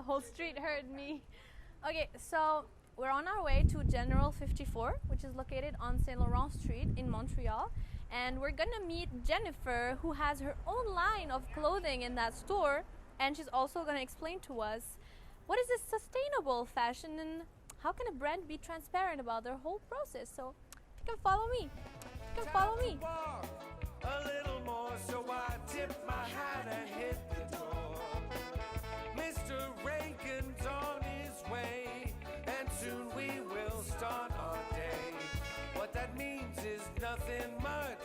The whole street heard me. Okay, so we're on our way to General 54, which is located on Saint Laurent Street in Montreal. And we're gonna meet Jennifer, who has her own line of clothing in that store. And she's also gonna explain to us what is this sustainable fashion and how can a brand be transparent about their whole process. So you can follow me. You can follow me. A little more, so I tip my hat and hit the door. Mr. Reagan's on his way, and soon we will start our day. What that means is nothing much.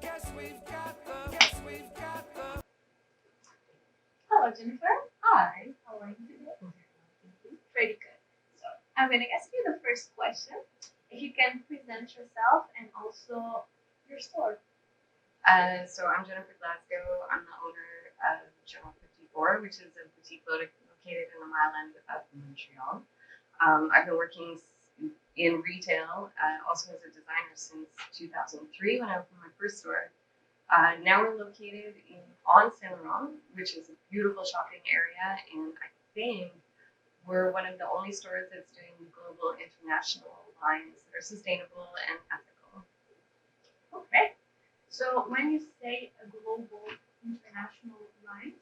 Guess we've got the. Hello, Jennifer. Hi. How are you today? Pretty good. So I'm going to ask you the first question. If you can present yourself and also your store. So I'm Jennifer Glasgow. I'm the owner of General 54, which is a boutique located in the Mile End of Montreal. I've been working in retail, also as a designer since 2003 when I opened my first store. Now we're located on Saint Laurent, which is a beautiful shopping area, and I think we're one of the only stores that's doing global international lines that are sustainable and ethical. Okay. So when you say a global international lines,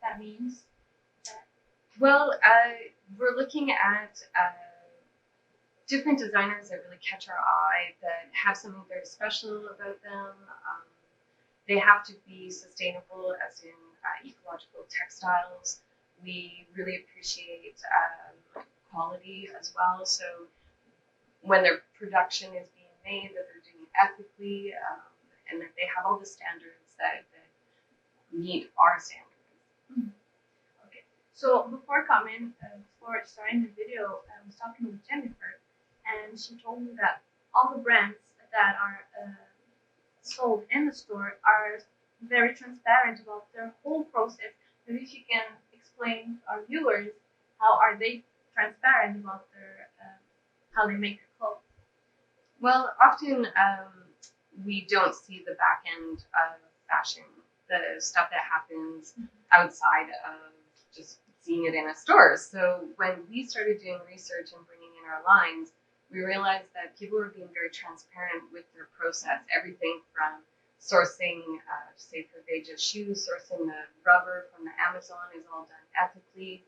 that means that? Well, we're looking at different designers that really catch our eye, that have something very special about them. They have to be sustainable, as in ecological textiles. We really appreciate quality as well. So when their production is being made, that they're doing it ethically, and that they have all the standards that meet our standards. Mm-hmm. Okay. So before starting the video, I was talking with Jennifer, and she told me that all the brands that are sold in the store are very transparent about their whole process. Maybe if you can explain to our viewers, how are they transparent about their how they make their clothes? Well, often we don't see the back end of fashion, the stuff that happens outside of just seeing it in a store. So when we started doing research and bringing in our lines, we realized that people were being very transparent with their process. Everything from sourcing, say for Veja's shoes, sourcing the rubber from the Amazon is all done ethically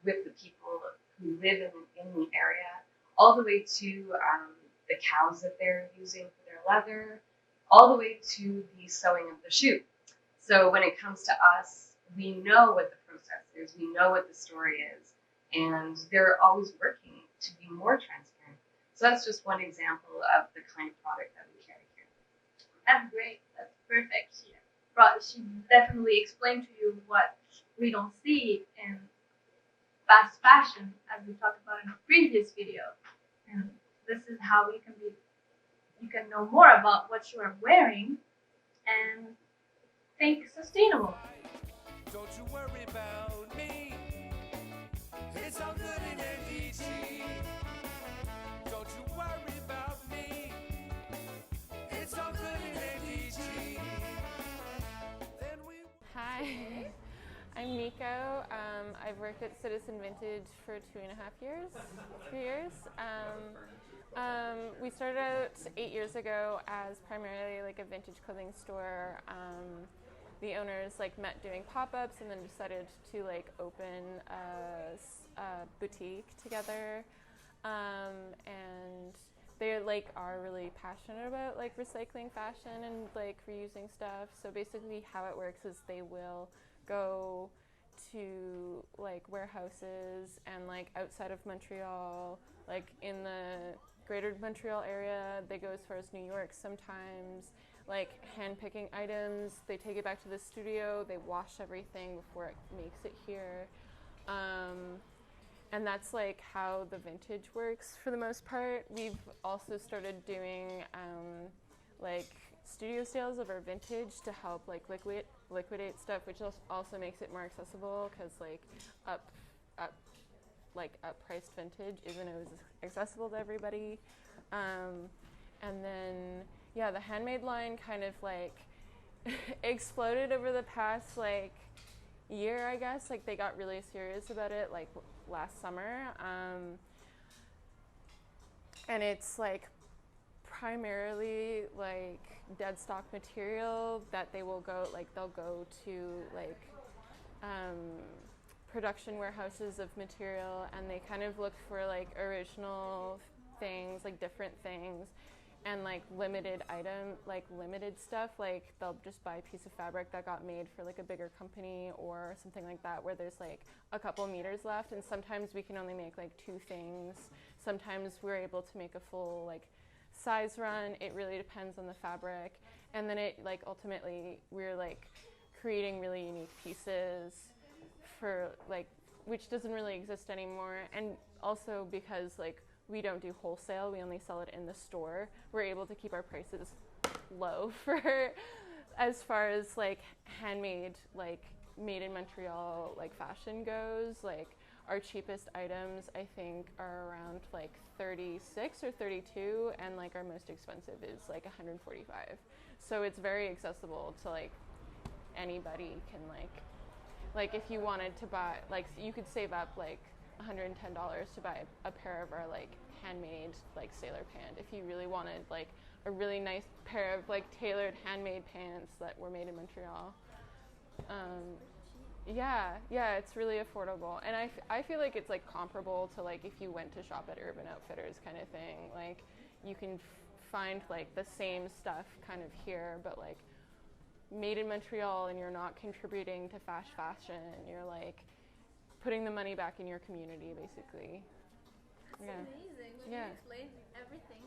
with the people who live in the area, all the way to the cows that they're using for their leather, all the way to the sewing of the shoe. So when it comes to us, we know what the process is, we know what the story is, and they're always working to be more transparent. So that's just one example of the kind of product that we carry here. That's great. That's perfect. She definitely explained to you what we don't see in fast fashion, as we talked about in a previous video. And this is how you can know more about what you are wearing and think sustainable. Don't you worry about me. It's all good in NDG. Don't you worry about me. It's all good in NDG. Hi, I'm Nico. I've worked at Citizen Vintage for 2.5 years, 3 years. We started out 8 years ago as primarily like a vintage clothing store. The owners met doing pop-ups and then decided to open a boutique together. And they are really passionate about recycling fashion and reusing stuff. So basically how it works is they will go to warehouses and outside of Montreal, in the greater Montreal area. They go as far as New York sometimes, hand picking items. They take it back to the studio, they wash everything before it makes it here. And that's how the vintage works for the most part. We've also started doing studio sales of our vintage to help liquidate stuff, which also makes it more accessible because up priced vintage isn't always accessible to everybody. And then the handmade line kind of exploded over the past year, I guess. Like they got really serious about it like last summer. And it's like primarily like dead stock material that they will go, like they'll go to like production warehouses of material, and they kind of look for like original things, like different things, and like limited stuff. Like they'll just buy a piece of fabric that got made for like a bigger company or something like that, where there's like a couple meters left, and sometimes we can only make like 2 things. Sometimes we're able to make a full like size run. It really depends on the fabric. And then it like ultimately we're like creating really unique pieces for like, which doesn't really exist anymore. And also because like we don't do wholesale, we only sell it in the store, we're able to keep our prices low for as far as like handmade, like made in Montreal like fashion goes. Like our cheapest items I think are around like 36 or 32, and like our most expensive is like 145. So it's very accessible to like anybody can like if you wanted to buy, like you could save up like $110 to buy a pair of our like handmade like sailor pant if you really wanted like a really nice pair of like tailored handmade pants that were made in Montreal. Yeah, it's really affordable, and I feel like it's like comparable to like if you went to shop at Urban Outfitters kind of thing. Like you can find like the same stuff kind of here, but like made in Montreal, and you're not contributing to fast fashion. You're like putting the money back in your community, basically. That's amazing. When you explained everything.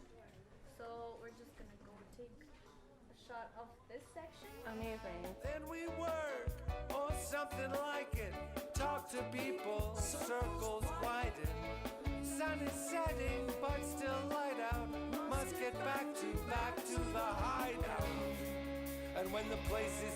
So we're just gonna go take a shot of this section. Amazing. Then we work, or something like it. Talk to people, circles widen. Sun is setting, but still light out. Must get back to the hideout. And when the place is